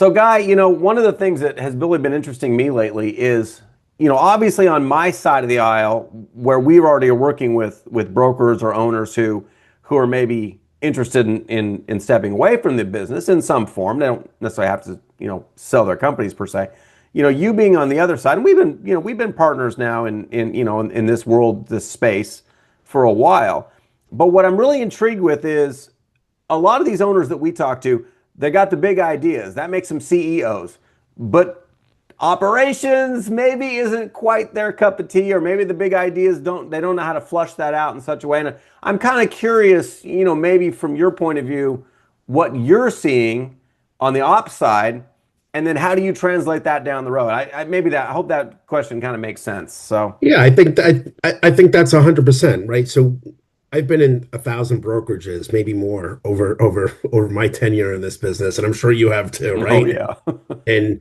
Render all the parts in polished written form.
So, Guy, one of the things that has really been interesting me lately is, obviously on my side of the aisle, where we already are working with brokers or owners who are maybe interested in stepping away from the business in some form. They don't necessarily have to, sell their companies per se. You being on the other side, and we've been partners now in this world, this space for a while. But what I'm really intrigued with is a lot of these owners that we talk to, they got the big ideas. That makes them CEOs. But operations maybe isn't quite their cup of tea, or maybe the big ideas they don't know how to flush that out in such a way. And I'm kind of curious, maybe from your point of view, what you're seeing on the ops side, and then how do you translate that down the road? I hope that question kind of makes sense. So Yeah, I think that's 100% right. So I've been in 1,000 brokerages, maybe more over my tenure in this business, and I'm sure you have too, oh right? yeah. And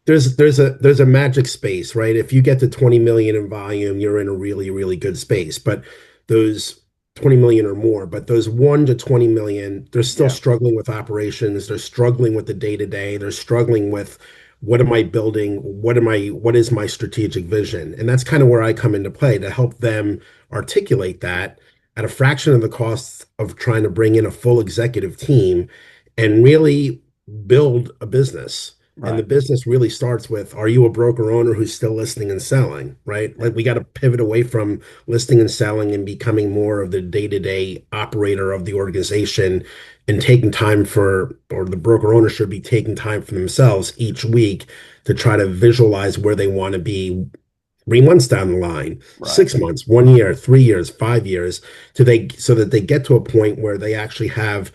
there's a magic space, right? If you get to 20 million in volume, you're in a really good space. But those 20 million or more, but those 1 to 20 million, they're still Yeah. struggling with operations. They're struggling with the day to day. They're struggling with what am I building? What is my strategic vision? And that's kind of where I come into play to help them articulate that at a fraction of the cost of trying to bring in a full executive team and really build a business. And the Right. business really starts with, are you a broker owner who's still listing and selling, right? Yeah. Like we got to pivot away from listing and selling and becoming more of the day-to-day operator of the organization and taking time or the broker owner should be taking time for themselves each week to try to visualize where they want to be 3 months down the line, Right. 6 months, 1 year, 3 years, 5 years, so that they get to a point where they actually have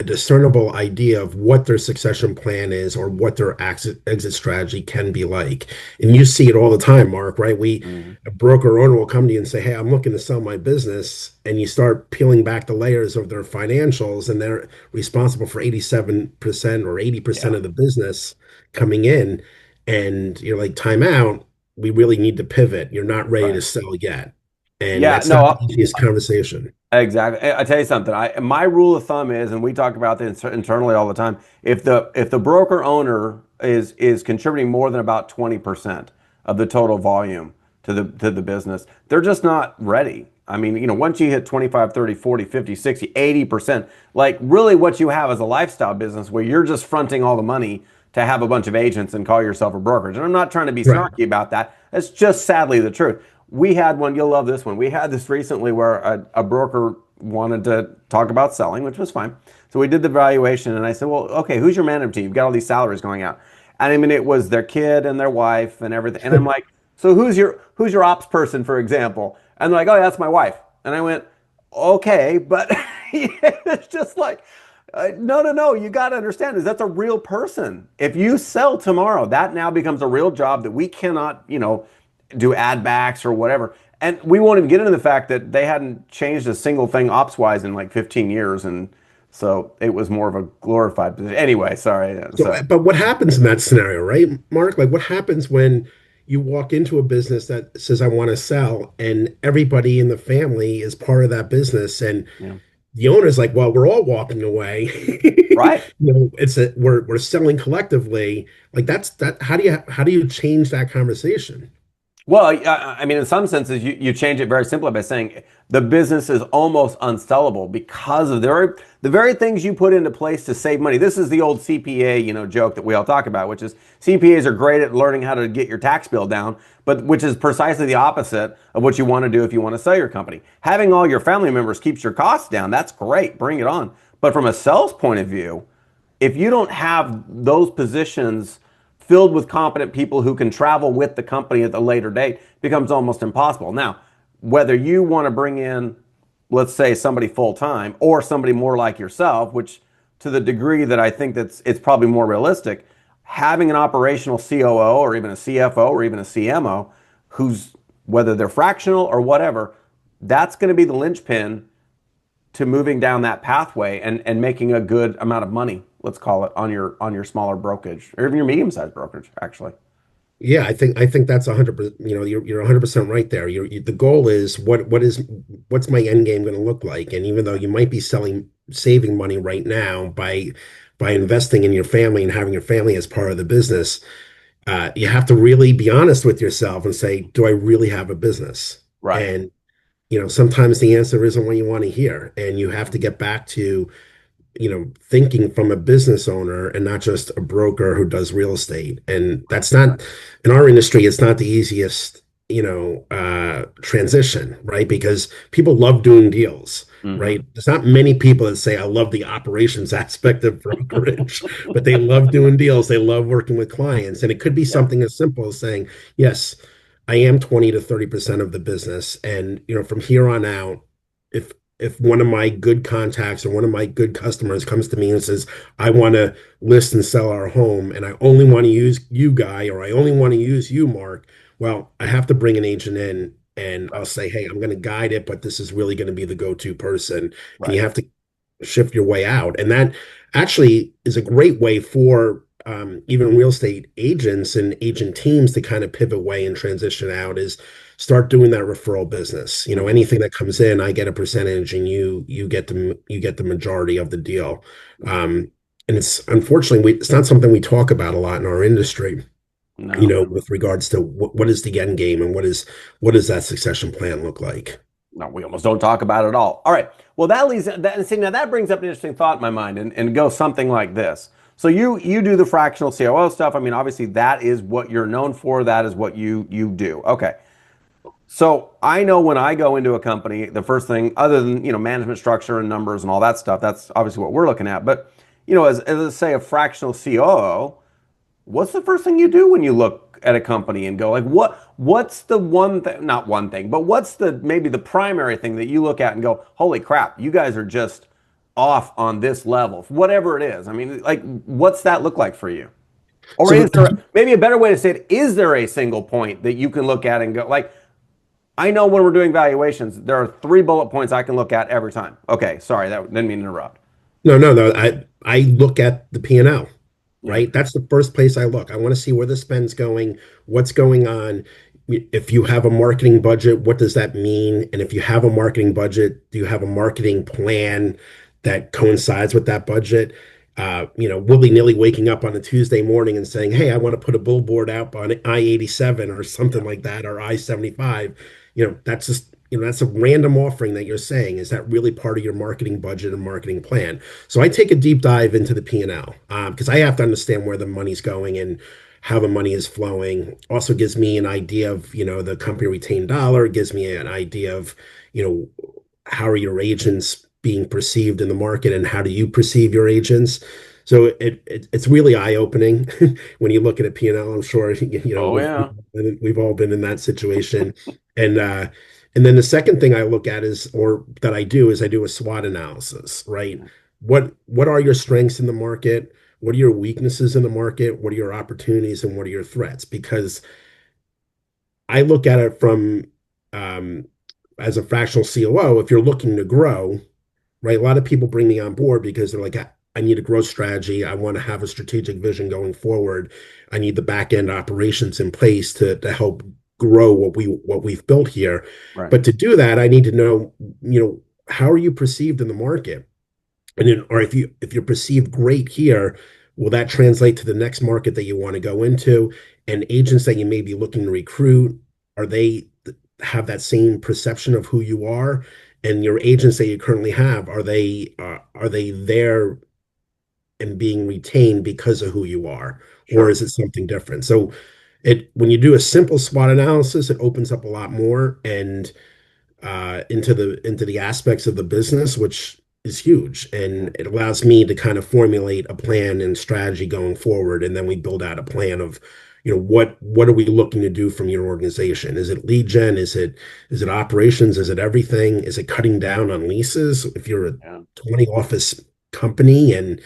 a discernible idea of what their succession plan is or what their exit strategy can be like. And you see it all the time, Mark, right? Mhm. A broker owner will come to you and say, "Hey, I'm looking to sell my business." And you start peeling back the layers of their financials, and they're responsible for 87% or 80% Yeah. of the business coming in. And you're like, time out. We really need to pivot. You're not ready to Right. sell yet. And Yeah. that's not the No. easiest conversation. Exactly. I tell you something. My rule of thumb is, and we talk about this internally all the time. If the broker owner is contributing more than about 20% of the total volume to the business, they're just not ready. I mean, once you hit 25, 30, 40, 50, 60, 80%, like really what you have is a lifestyle business where you're just fronting all the money to have a bunch of agents and call yourself a brokerage. And I'm not trying to be Right. snarky about that. It's just sadly the truth. We had one, you'll love this one. We had this recently where a broker wanted to talk about selling, which was fine. So we did the valuation and I said, well, okay, who's your management team? You've got all these salaries going out. And I mean, it was their kid and their wife and everything. And I'm like, so who's your ops person, for example? And they're like, oh, that's my wife. And I went, okay, but it's just like, no, no, no. You got to understand is that's a real person. If you sell tomorrow, that now becomes a real job that we cannot, do ad backs or whatever. And we won't even get into the fact that they hadn't changed a single thing ops wise in like 15 years. And so it was more of a glorified position. Anyway, sorry. So, So, but what happens in that scenario, right, Mark? Like, what happens when you walk into a business that says, I want to sell, and everybody in the family is part of that business, and yeah. the owner's like, well, we're all walking away. Right. We're selling collectively. Like that. How do you change that conversation? Well, I mean, in some senses, you change it very simply by saying the business is almost unsellable because of the very things you put into place to save money. This is the old CPA, joke that we all talk about, which is CPAs are great at learning how to get your tax bill down, but which is precisely the opposite of what you want to do if you want to sell your company. Having all your family members keeps your costs down. That's great. Bring it on. But from a sales point of view, if you don't have those positions filled with competent people who can travel with the company at a later date, it becomes almost impossible. Now, whether you want to bring in, let's say, somebody full time or somebody more like yourself, which to the degree that I think that's it's probably more realistic, having an operational COO or even a CFO or even a CMO who's whether they're fractional or whatever, that's going to be the linchpin to moving down that pathway and making a good amount of money, let's call it, on your smaller brokerage or even your medium-sized brokerage, actually. Yeah, I think that's 100%. You're 100% right there. The goal is what's my end game going to look like? And even though you might be saving money right now by by investing in your family and having your family as part of the business, you have to really be honest with yourself and say, do I really have a business? Right. And sometimes the answer isn't what you want to hear, and you have to get back to thinking from a business owner and not just a broker who does real estate. And that's not, in our industry, it's not the easiest, transition, right? Because people love doing deals, Hmm. right? There's not many people that say, I love the operations aspect of brokerage, but they love doing deals. They love working with clients. And it could be Yeah. something as simple as saying, yes, I am 20 to 30% of the business. And, from here on out, if one of my good contacts or one of my good customers comes to me and says, I want to list and sell our home and I only want to use you, Guy, or I only want to use you, Mark, well, I have to bring an agent in and I'll Right. say, hey, I'm going to guide it, but this is really going to be the go-to person. And Right. you have to shift your way out. And that actually is a great way for even real estate agents and agent teams to kind of pivot way and transition out is start doing that referral business. Hmm. Anything that comes in, I get a percentage and you get the majority of the deal. And it's unfortunately it's not something we talk about a lot in our industry, No. with regards to what is the end game and what does that succession plan look like? No, we almost don't talk about it at all. All right. Well, that leads that, and see, now that brings up an interesting thought in my mind, and it goes something like this. So you do the fractional COO stuff. I mean, obviously that is what you're known for. That is what you do. Okay. So I know when I go into a company, the first thing, other than management structure and numbers and all that stuff, that's obviously what we're looking at. But as say a fractional COO, what's the first thing you do when you look at a company and go like, what's the one thing, not one thing, but what's the maybe the primary thing that you look at and go, holy crap, you guys are just off on this level, whatever it is. I mean, like, what's that look like for you? Or So is there maybe a better way to say it? Is there a single point that you can look at and go like, I know when we're doing valuations, there are 3 bullet points I can look at every time. Okay, sorry, that didn't mean to interrupt. no, I look at the P&L, Yeah, right? That's the first place I look. I want to see where the spend's going, what's going on. If you have a marketing budget, what does that mean? And if you have a marketing budget, do you have a marketing plan that coincides with that budget? Willy-nilly waking up on a Tuesday morning and saying, "Hey, I want to put a billboard out on I-87 or something yeah, like that, or I-75." That's just that's a random offering that you're saying. Is that really part of your marketing budget and marketing plan? So I take a deep dive into the P&L because I have to understand where the money's going and how the money is flowing. Also gives me an idea of the company retained dollar. It gives me an idea of you know how are your agents being perceived in the market and how do you perceive your agents. So it's really eye-opening when you look at a P&L. I'm sure oh yeah, we've all been in that situation. And then the second thing I look at is, or that I do, is I do a SWOT analysis, right? What are your strengths in the market? What are your weaknesses in the market? What are your opportunities and what are your threats? Because I look at it from um, as a fractional COO, if you're looking to grow, right? A lot of people bring me on board because they're like, I need a growth strategy. I want to have a strategic vision going forward. I need the back end operations in place to help grow what we've built here. right, But to do that, I need to know, how are you perceived in the market? And then, or if you're perceived great here, will that translate to the next market that you want to go into? And agents that you may be looking to recruit, are they have that same perception of who you are? And your agents that you currently have, are they there and being retained because of who you are, or sure, is it something different? So it when you do a simple SWOT analysis, it opens up a lot more and into the aspects of the business, which is huge, yeah, and it allows me to kind of formulate a plan and strategy going forward, and then we build out a plan of, what are we looking to do from your organization? Is it lead gen? Is it operations? Is it everything? Is it cutting down on leases? If you're a yeah, 20 office company and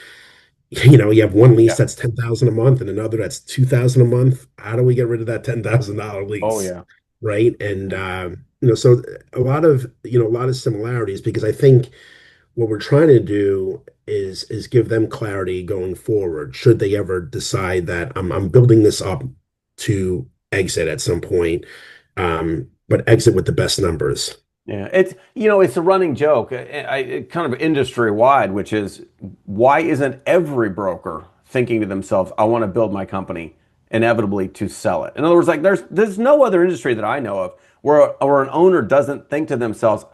you have one lease yeah, that's 10,000 a month and another that's 2,000 a month. How do we get rid of that $10,000 oh lease? yeah, Right. And, yeah, so a lot of similarities because I think what we're trying to do is give them clarity going forward. Should they ever decide that I'm building this up to exit at some point, but exit with the best numbers. Yeah, it's a running joke, kind of industry wide, which is why isn't every broker thinking to themselves, I want to build my company inevitably to sell it? In other words, like there's no other industry that I know of where an owner doesn't think to themselves,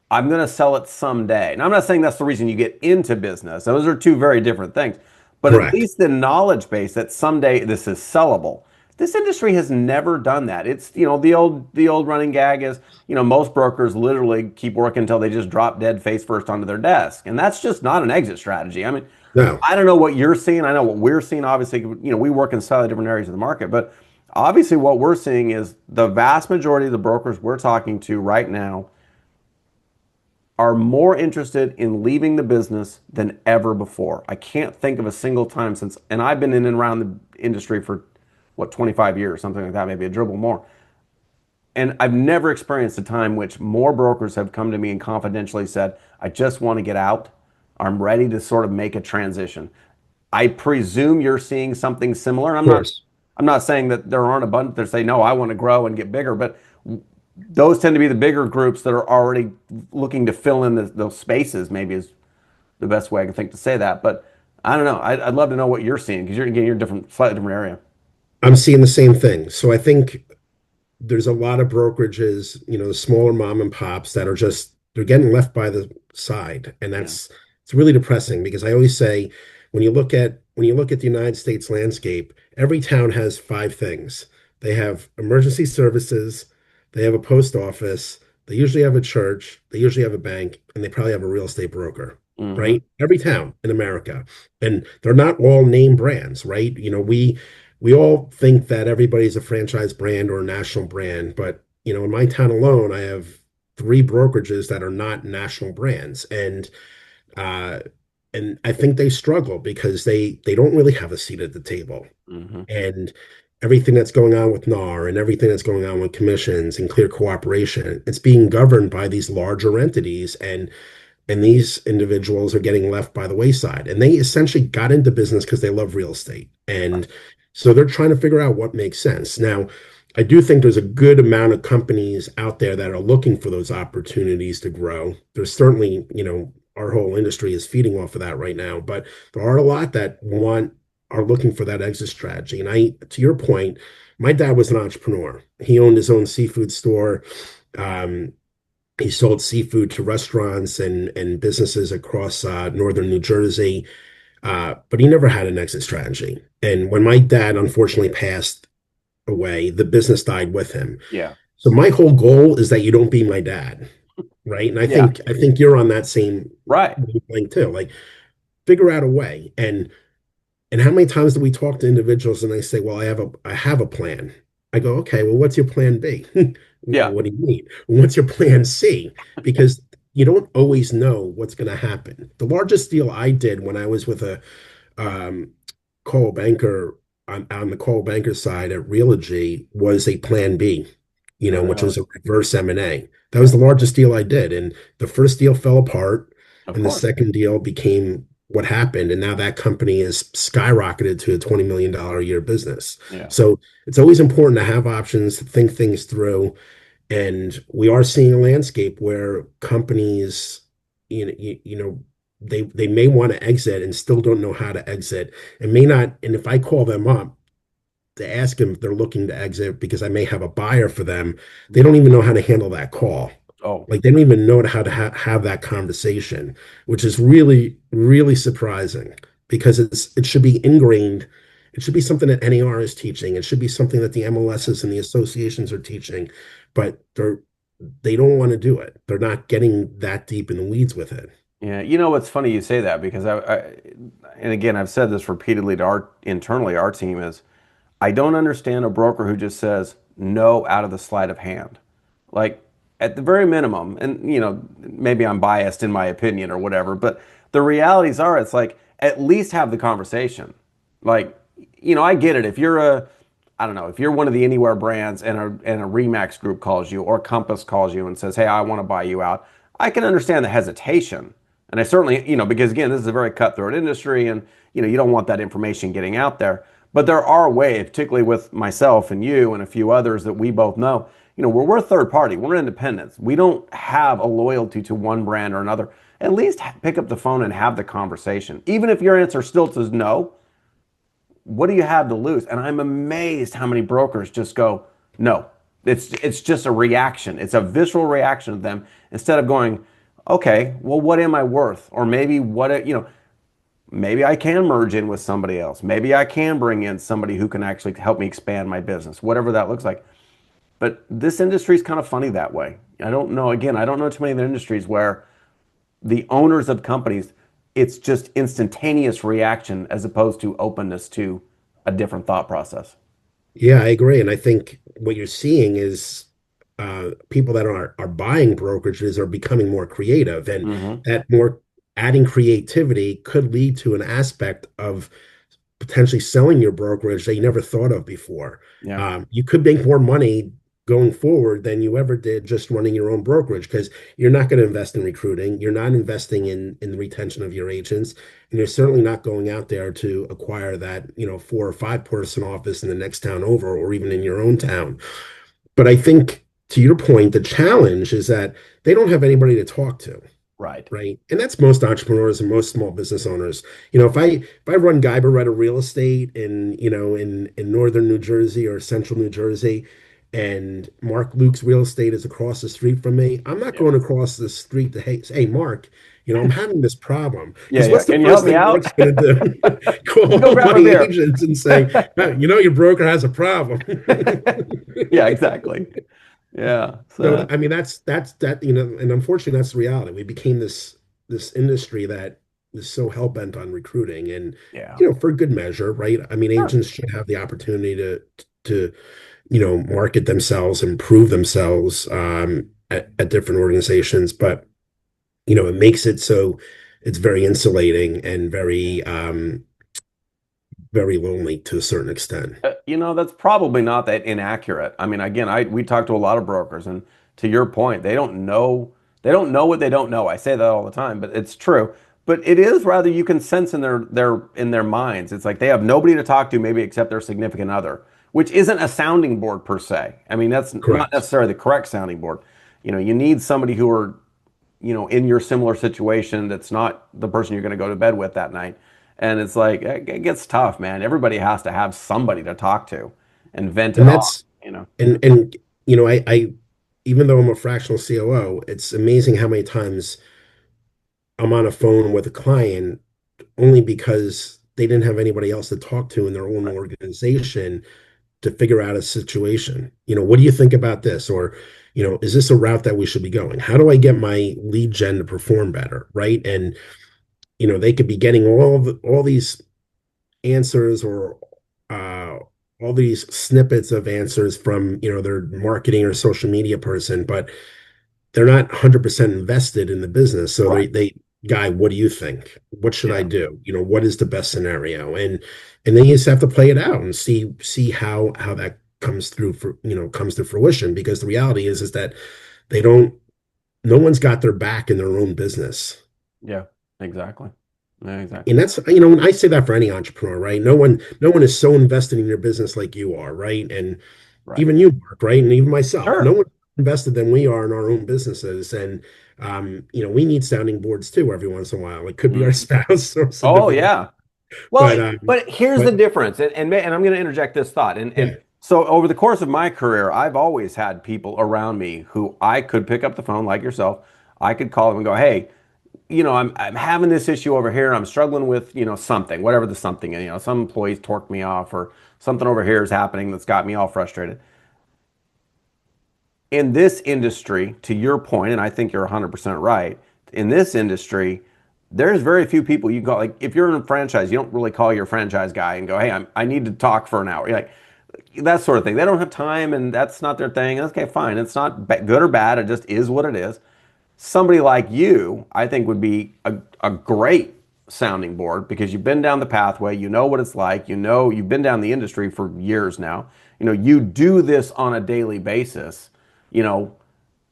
I'm going to sell it someday. And I'm not saying that's the reason you get into business. Those are two very different things. But at Correct. least the knowledge base that someday this is sellable. This industry has never done that. It's, the old running gag is, most brokers literally keep working until they just drop dead face first onto their desk. And that's just not an exit strategy. I mean, No, I don't know what you're seeing. I know what we're seeing. Obviously, we work in slightly different areas of the market, but obviously what we're seeing is the vast majority of the brokers we're talking to right now are more interested in leaving the business than ever before. I can't think of a single time since, and I've been in and around the industry for what, 25 years, something like that, maybe a dribble more. And I've never experienced a time which more brokers have come to me and confidentially said, I just want to get out. I'm ready to sort of make a transition. I presume you're seeing something similar. And of course. I'm not saying that there aren't a bunch that say, no, I want to grow and get bigger, but those tend to be the bigger groups that are already looking to fill in those spaces, maybe is the best way I can think to say that. But I don't know. I'd love to know what you're seeing because you're different, slightly different area. I'm seeing the same thing. So I think there's a lot of brokerages, the smaller mom and pops that are just they're getting left by the side, and Yeah. that's it's really depressing because I always say when you look at the United States landscape, every town has five things. They have emergency services, they have a post office, they usually have a church, they usually have a bank, and they probably have a real estate broker, Hmm. right? Every town in America. And they're not all name brands, right? We all think that everybody's a franchise brand or a national brand, but in my town alone, I have three brokerages that are not national brands, uh, and I think they struggle because they don't really have a seat at the table, Hmm. and everything that's going on with NAR and everything that's going on with commissions and clear cooperation, it's being governed by these larger entities, and these individuals are getting left by the wayside. And they essentially got into business because they love real estate. And so they're trying to figure out what makes sense. Now, I do think there's a good amount of companies out there that are looking for those opportunities to grow. There's certainly, our whole industry is feeding off of that right now, but there are a lot that are looking for that exit strategy. And to your point, my dad was an entrepreneur. He owned his own seafood store. Um, he sold seafood to restaurants and businesses across northern New Jersey, but he never had an exit strategy. And when my dad unfortunately passed away, the business died with him. Yeah. So my whole goal is that you don't be my dad, right? And I Yeah. think I think you're on that same Right. wavelength too. Like figure out a way. And how many times do we talk to individuals and they say, "Well, I have a plan." I go, "Okay, well, what's your plan B?" Yeah. What do you mean? What's your plan C? Because you don't always know what's going to happen. The largest deal I did when I was with a um, call banker on the call banker side at Realogy was a plan B, which Really. was a reverse M&A. That was the largest deal I did. And the first deal fell apart, Of and the course. second deal became what happened. And now that company is skyrocketed to a $20 million a year business. Yeah. So it's always important to have options, to think things through. And we are seeing a landscape where companies, they may want to exit and still don't know how to exit and may not. And if I call them up to ask them if they're looking to exit because I may have a buyer for them, they don't even know how to handle that call. Oh, Like they don't even know how to have that conversation, which is really, really surprising because it should be ingrained. It should be something that NAR is teaching. It should be something that the MLSs and the associations are teaching, but they don't want to do it. They're not getting that deep in the weeds with it. yeah. It's funny you say that because and again, I've said this repeatedly to internally, our team is, I don't understand a broker who just says no out of the sleight of hand. Like at the very minimum, and maybe I'm biased in my opinion or whatever, but the realities are it's like at least have the conversation. Like, I get it. If you're I don't know, if you're one of the Anywhere brands and a Remax group calls you or Compass calls you and says, hey, I want to buy you out, I can understand the hesitation. And I certainly, because again, this is a very cutthroat industry and, you don't want that information getting out there. But there are ways, particularly with myself and you and a few others that we both know, we're a third party, we're independents. We don't have a loyalty to one brand or another. At least pick up the phone and have the conversation. Even if your answer still is no, what do you have to lose? And I'm amazed how many brokers just go, no. It's just a reaction. It's a visceral reaction to them instead of going, okay, well, what am I worth? Or maybe maybe I can merge in with somebody else. Maybe I can bring in somebody who can actually help me expand my business, whatever that looks like. But this industry is kind of funny that way. I don't know. Again, I don't know too many other industries where the owners of companies, it's just instantaneous reaction as opposed to openness to a different thought process. Yeah, I agree. And I think what you're seeing is people that are buying brokerages are becoming more creative, and Hmm. that more adding creativity could lead to an aspect of potentially selling your brokerage that you never thought of before. Yeah. You could make more money going forward than you ever did just running your own brokerage because you're not going to invest in recruiting. You're not investing in the retention of your agents. And you're certainly not going out there to acquire that, 4 or 5 person office in the next town over or even in your own town. But I think to your point, the challenge is that they don't have anybody to talk to. Right. Right. And that's most entrepreneurs and most small business owners. If I run Guy Barretta real estate in northern New Jersey or central New Jersey, and Mark Luke's real estate is across the street from me, I'm not Yeah. going across the street to hey Mark, I'm having this problem. Yeah. Because Yeah. what's the Can you help first me thing out? Mark's gonna do? Let's Call go all grab my a beer. agents and say, your broker has a problem. Yeah, exactly. Yeah. So So I mean that, and unfortunately that's the reality. We became this industry that is so hell bent on recruiting, and yeah. for good measure, right? I mean, Sure. agents should have the opportunity to market themselves and prove themselves at different organizations, but it makes it so it's very insulating and very lonely to a certain extent. That's probably not that inaccurate. I mean, again, we talk to a lot of brokers, and to your point, they don't know what they don't know. I say that all the time, but it's true. But it is rather you can sense in their minds. It's like they have nobody to talk to, maybe except their significant other, which isn't a sounding board per se. I mean, that's not Correct. necessarily the correct sounding board. You need somebody who are in your similar situation that's not the person you're going to go to bed with that night. And it's like, it gets tough, man. Everybody has to have somebody to talk to and vent it And off, that's you know? and I even though I'm a fractional COO, it's amazing how many times I'm on a phone with a client only because they didn't have anybody else to talk to in their own Right. organization to figure out a situation. What do you think about this? Or, is this a route that we should be going? How do I get my lead gen to perform better? Right. And, they could be getting all these answers or uh, all these snippets of answers from, their marketing or social media person, but they're not 100% invested in the business. So Right. they Guy, what do you think? What should I Yeah. do? What is the best scenario? And then you just have to play it out and see how that comes to fruition, because the reality is that they don't no one's got their back in their own business. Yeah. Exactly. Yeah, exactly. And that's, and I say that for any entrepreneur, right? No one is so invested in your business like you are, right? And Right. even you, Mark, right? And even myself. No Sure. one invested than we are in our own businesses. And we need sounding boards too every once in a while. It could be our Mhm. spouse or Oh, significant, yeah. Well, but but here's the but difference, and I'm going to interject this thought, and yeah, so over the course of my career, I've always had people around me who I could pick up the phone, like yourself. I could call them and go, hey, I'm having this issue over here. I'm struggling with something, whatever the something is. Some employees torqued me off, or something over here is happening that's got me all frustrated. In this industry, to your point, and I think you're 100% right, in this industry, there's very few people you call. Like, if you're in a franchise, you don't really call your franchise guy and go, hey, I need to talk for an hour. You're like, that sort of thing. They don't have time, and that's not their thing. Okay, fine. It's not good or bad. It just is what it is. Somebody like you, I think, would be a great sounding board because you've been down the pathway. You know what it's like. You've been down the industry for years now. You do this on a daily basis. You know,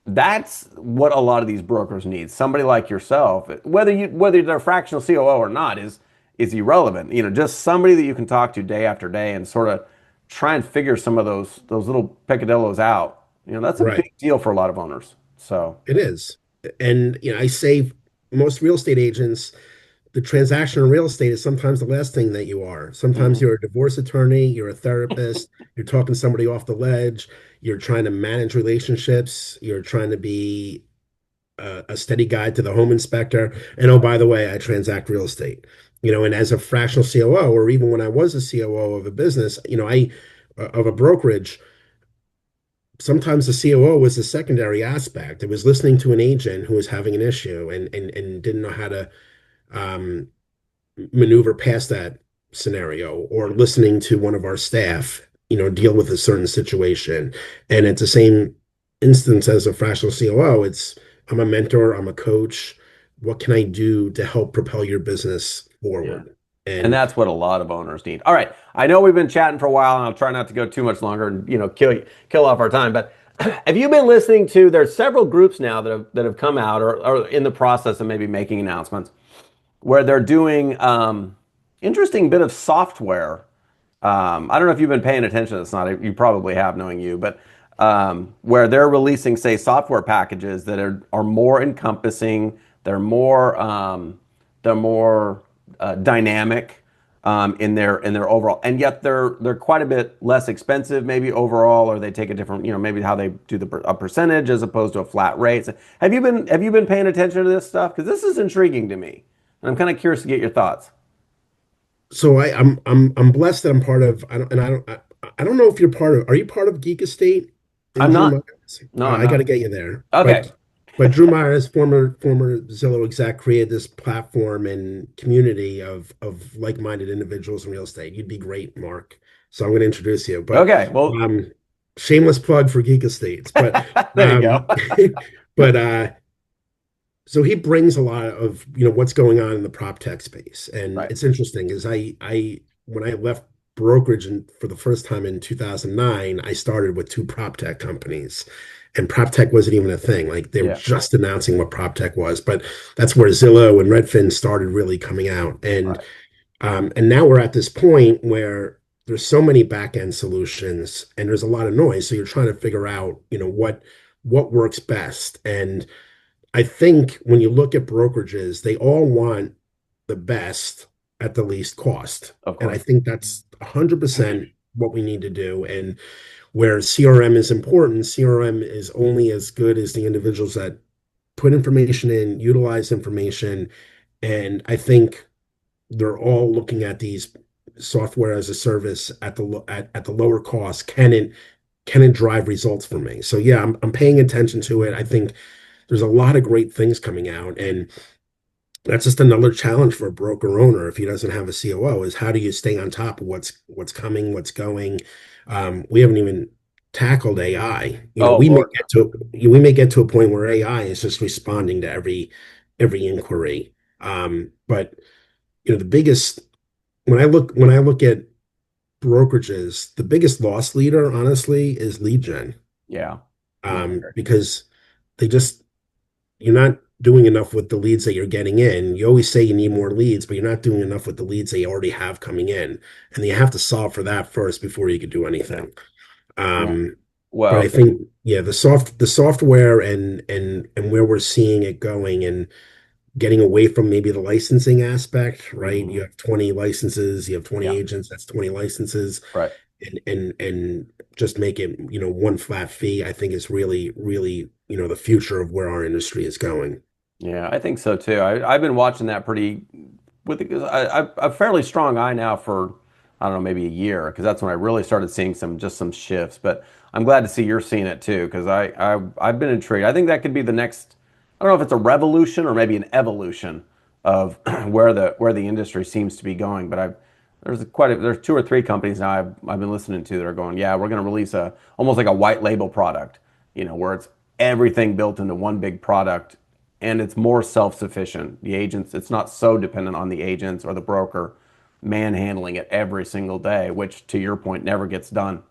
that's what a lot of these brokers need. Somebody like yourself, whether they're fractional COO or not, is irrelevant. Just somebody that you can talk to day after day and sort of try and figure some of those little peccadillos out. That's a Right. big deal for a lot of owners. So, It is. And I say most real estate agents, the transaction in real estate is sometimes the last thing that you are. Sometimes mhm, you're a divorce attorney, you're a therapist, you're talking somebody off the ledge, you're trying to manage relationships, you're trying to be a steady guide to the home inspector. And oh, by the way, I transact real estate. And as a fractional COO, or even when I was a COO of a business, I of a brokerage, sometimes the COO was a secondary aspect. It was listening to an agent who was having an issue and didn't know how to um, maneuver past that scenario, or listening to one of our staff, deal with a certain situation. And it's the same instance as a fractional COO. I'm a mentor, I'm a coach. What can I do to help propel your business yeah. forward? And And that's what a lot of owners need. All right. I know we've been chatting for a while, and I'll try not to go too much longer and kill off our time. But have you been listening to? There's several groups now that have come out or are in the process of maybe making announcements where they're doing interesting bit of software. I don't know if you've been paying attention to this. Not you probably have, knowing you, but where they're releasing, say, software packages that are more encompassing. They're more dynamic in their overall, and yet they're quite a bit less expensive, maybe overall, or they take a different, maybe how they do a percentage as opposed to a flat rate. So have you been paying attention to this stuff? Because this is intriguing to me, and I'm kind of curious to get your thoughts. so I'm blessed that I'm part of. I don't know if you're part of. Are you part of Geek Estate and I'm Drew not. Myers? No, I'm I got to not. get you there. Okay. But Drew Myers, former Zillow exec, created this platform and community of like-minded individuals in real estate. You'd be great, Mark. So I'm going to introduce you. But Okay. Well, um, shameless plug for Geek Estates. But there you go. but so he brings a lot of what's going on in the prop tech space. And Right. it's interesting is I when I left brokerage for the first time in 2009, I started with two prop tech companies, and prop tech wasn't even a thing. Like, they were Yeah. just announcing what prop tech was. But that's where Zillow and Redfin started really coming out. And Right. now we're at this point where there's so many back end solutions and there's a lot of noise. So you're trying to figure out, what works best. And I think when you look at brokerages, they all want the best at the least cost. Of And I course. think that's 100% what we need to do. And where CRM is important, CRM is only as good as the individuals that put information in, utilize information. And I think they're all looking at these software as a service at the lower cost. Can it drive results for me? So yeah, I'm paying attention to it. I think there's a lot of great things coming out, and that's just another challenge for a broker owner if he doesn't have a COO, is how do you stay on top of what's coming, what's going. We haven't even tackled AI. Oh Lord. We may get to a point where AI is just responding to every inquiry. But the biggest when I look at brokerages, the biggest loss leader, honestly, is lead gen. Yeah. No, I agree. Because they just you're not doing enough with the leads that you're getting in. You always say you need more leads, but you're not doing enough with the leads that you already have coming in. And you have to solve for that first before you could do anything. Yeah. Um, but I Well, think, yeah, the software and where we're seeing it going, and getting away from maybe the licensing aspect, right? You mhm. have 20 licenses, you have 20 Yeah. agents, that's 20 licenses, Right. and just make it, one flat fee, I think is really, really, the future of where our industry is going. Yeah, I think so too. I've been watching that pretty with a fairly strong eye now for I don't know, maybe a year, because that's when I really started seeing some shifts. But I'm glad to see you're seeing it too, because I've been intrigued. I think that could be the next. I don't know if it's a revolution or maybe an evolution of where the industry seems to be going. But there's two or three companies now I've been listening to that are going, yeah, we're going to release a almost like a white label product, where it's everything built into one big product, and it's more self-sufficient. The agents, it's not so dependent on the agents or the broker manhandling it every single day, which, to your point, never gets done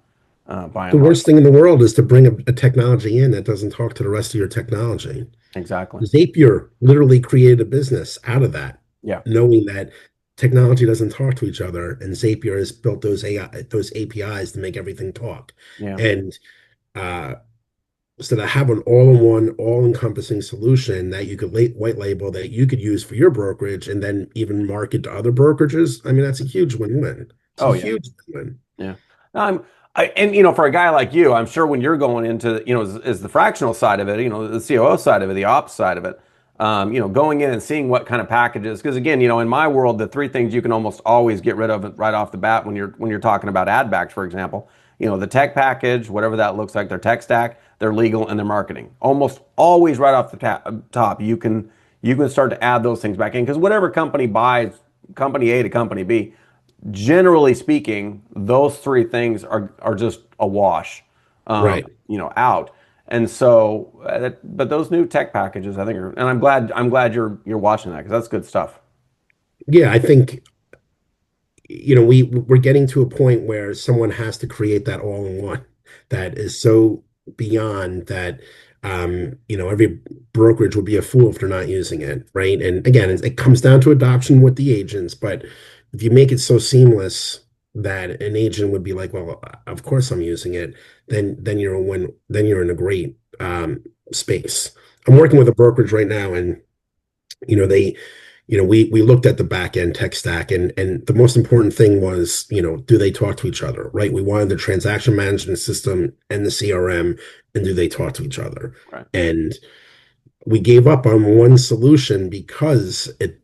by The and large. worst thing in the world is to bring a technology in that doesn't talk to the rest of your technology. Exactly. Zapier literally created a business out of that, Yeah. knowing that technology doesn't talk to each other, and Zapier has built those APIs to make everything talk. Yeah. And uh, instead of have an all-in-one, all-encompassing solution that you could white label that you could use for your brokerage and then even market to other brokerages. I mean, that's a huge win-win. It's a Oh yeah. huge win. Yeah. And for a guy like you, I'm sure when you're going into, is the fractional side of it, the COO side of it, the ops side of it, going in and seeing what kind of packages, because again, in my world, the three things you can almost always get rid of right off the bat when you're talking about ad backs, for example, the tech package, whatever that looks like, their tech stack, their legal, and their marketing. Almost always right off the top, you can start to add those things back in because whatever company buys, company A to company B, generally speaking, those three things are just a wash, Right. out. And so, but those new tech packages, I think, and I'm glad you're watching that because that's good stuff. Yeah, I think we're getting to a point where someone has to create that all-in-one that is so beyond that every brokerage would be a fool if they're not using it, right? And again, it comes down to adoption with the agents, but if you make it so seamless that an agent would be like, well, of course I'm using it, then you're a win, then you're in a great space. I'm working with a brokerage right now, and they we looked at the back end tech stack, and the most important thing was, do they talk to each other, right? We wanted the transaction management system and the CRM, and do they talk to each other? Right. And we gave up on one solution because it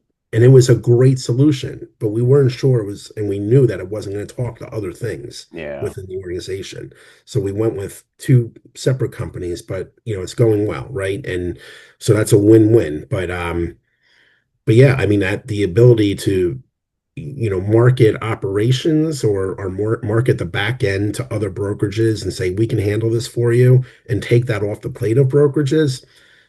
was a great solution, but we weren't sure it was, and we knew that it wasn't going to talk to other things Yeah. within the organization. So we went with two separate companies, but it's going well, right? And so that's a win-win. But yeah, I mean that the ability to market operations or more market the back end to other brokerages and say we can handle this for you and take that off the plate of brokerages,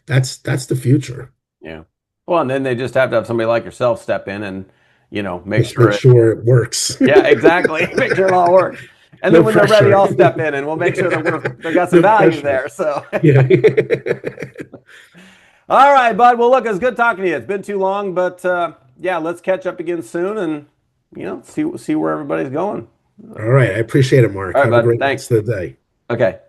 that's the future. Yeah. Well, and then they just have to have somebody like yourself step in and, make Just sure make it. sure it works. Yeah, exactly. Make sure it all works. And then No when they're ready, pressure. I'll step in and we'll make sure that they got some No value pressure. there. So, Yeah. all right, bud. Well, look, it's good talking to you. It's been too long, but yeah, let's catch up again soon and see where everybody's going. All right. I appreciate it, Mark. All right, Have a bud. great Thanks. rest of the day. Okay.